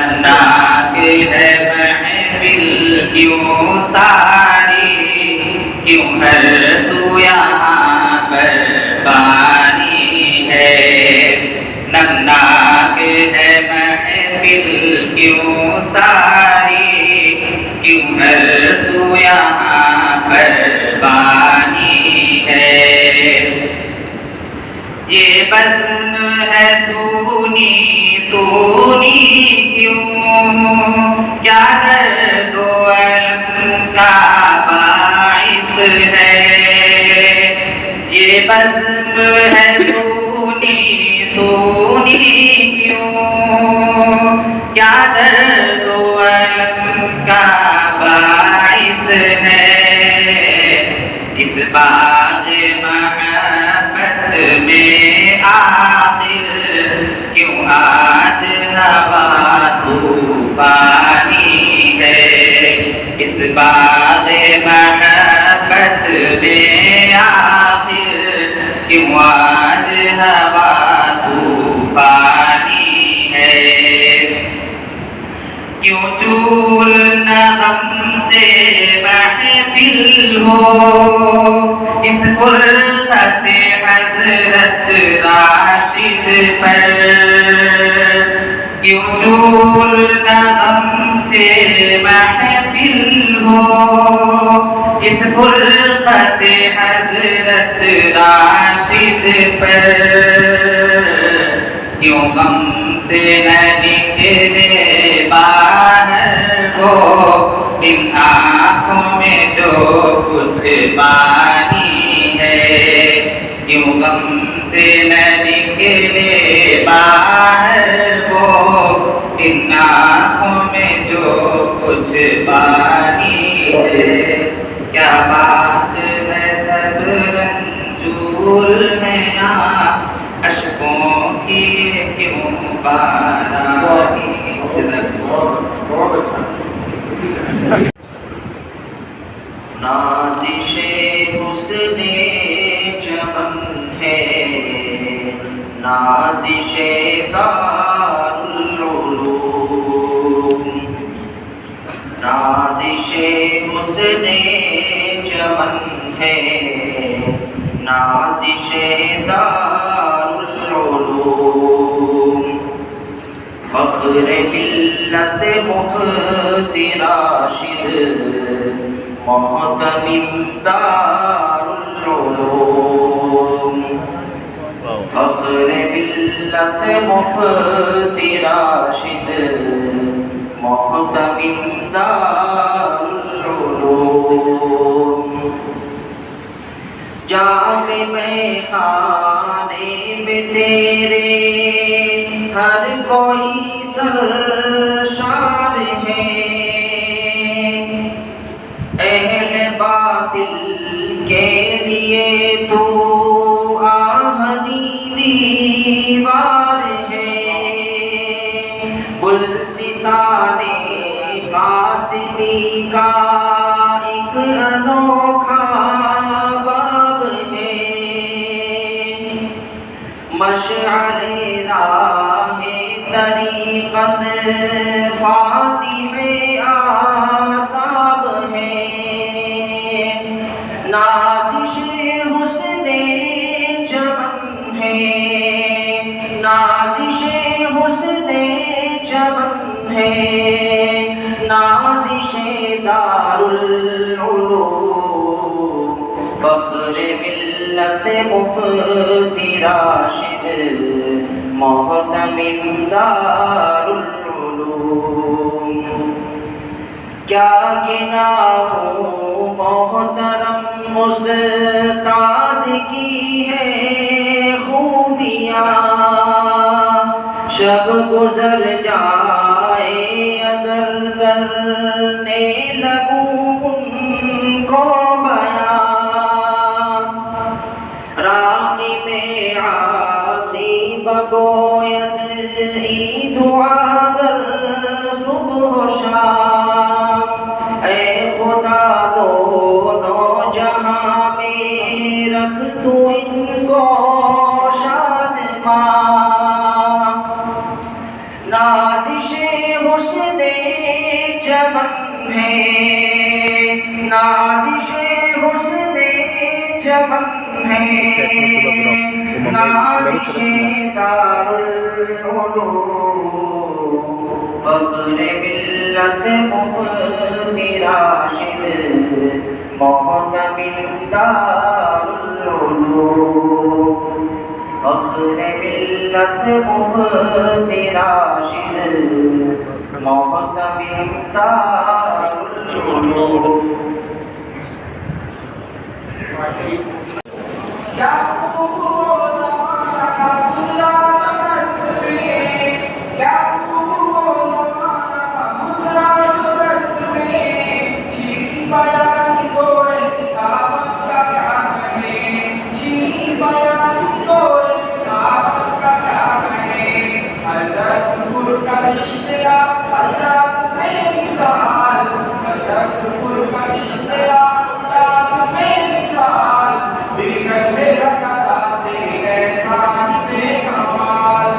نمناک ہے محفل کیوں ساری، کیوں ہر سو یہاں پر پانی ہے، نمناک ہے محفل کیوں ساری، کیوں ہر سو یہاں پر پانی ہے، یہ بزم ہے سونی سونی کیوں، کیا درد و الم کا باعث ہے، یہ بزم ہے سونی سونی کیوں، کیا درد و الم کا باعث ہے، اس باغ محبت میں آخر کیوں آج ہوا طوفانی ہے، اس باغ محبت میں آخر کیوں آج ہوا طوفانی ہے، کیوں چور نہ غم سے محفل ہو، اس فرقت حضرت راشد پر، کیوں چور نہ غم سے محفل ہو، اس فرقت حضرت راشد پر، کیوں غم سے نہ نکلے باہر وہ، ان آنکھوں میں جو کچھ پانی ہے، کیوں غم سے نہ نکلے باہر وہ، ان آنکھوں میں جو کچھ پانی ہے، کیا بات ہے سب رنجور ہے یہاں، اشکوں کی کیوں بارانی، نازش حسن چمن ہے، نازش دارالعلوم، نازش حسن چمن ہے، نازش دارالعلوم، فخر ملت مفتی راشد محتمم دارالعلوم، فخر ملت مفتی راشد محتمم دارالعلوم، جام میں خانے میں تیرے ہر کوئی سرشار ہے، اہل باطل کے لیے تو آہنی دیوار ہے، گلستان قاسمی کا ایک انوکھا باب ہے، مشعل راہ طریقت فاتح آصاب ہے، نازش حسن چمن ہے، نازش حسن چمن ہے، نازش دارالعلوم، فخر ملت مفتی راشد محتمم دارالعلوم، کیا گناہوں محترم استاذ کی ہے خوبیاں، شب گزر جائے اگر کرنے لگوں ان کو بیان، راغب عاصی بگوید ای دعاگر صبح و شام، اے خدا دونوں جہاں میں رکھ تو ان کو شادمان، نازش حسن چمن ہے، نازش حسن چمن ہے، نازش دارالعلوم، فخر ملت مفتی راشد محتمل دارالعلوم، فخر ملت مفتی راشد محتمل دارالعلوم۔ کیا وہ زمانہ گزرا جو درس میں، کیا وہ زمانہ گزرا جو درس میں، شیریں بیان زور کتابت کا کیا کہیں، شیریں بیان زور کتابت کا کیا کہیں، ہر درس پر کشش تیرا اللہ تمہیں مثال، ہر درس پر کشش تیرا اللہ تمہیں مثال، دلکش میں رکھتا تیری احسان بے کمال،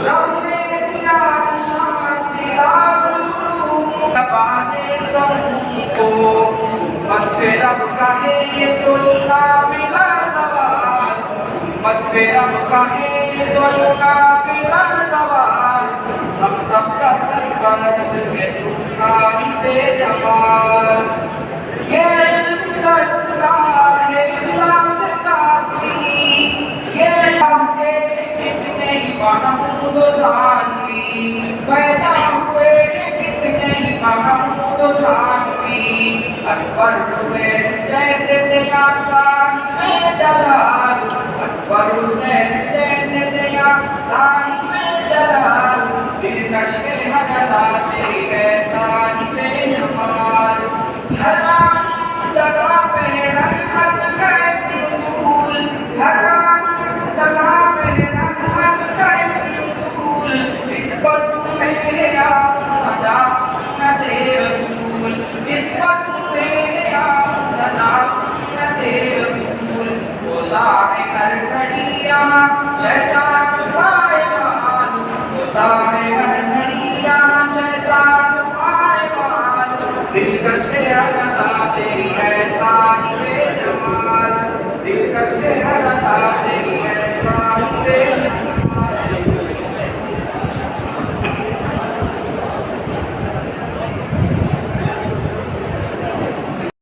رب نے دیا نشان دیدار العلوم، نواز سبوں کو مت پہ رب کا ہے یہ تو بلا زوال، مت پہ رب کا ہے یہ تو بلا زوال، ہم سب کا سرپرست ہے تو صاحب جمال، یہ علم کا اصلاح ہے اخلاص قاسمی، یہ علم کے کتنے ہی محمود و جانوی، پیدا ہوئے کتنے ہی محمود و جانوی، اکبر حسین جیسے تیرا صاحب جلال، اکبر حسین جیسے تیرا صاحب جلال، دلکش کے حقدہ تیری احسان بے جمال، ہر آن اس جگہ پہ رحمت کا ایک نزول، ہر آن اس جگہ پہ رحمت کا ایک نزول، اس بزم میں ہے آپ صدا سنت رسول، اس بزم میں ہے آپ صدا سنت رسول، ہوتا ہے ہر گھڑی یہاں شیطان پائیوان، ہوتا ہے ہر گھڑی یہاں شیطان پائیوان، دلکش ہے عطا تیری احسان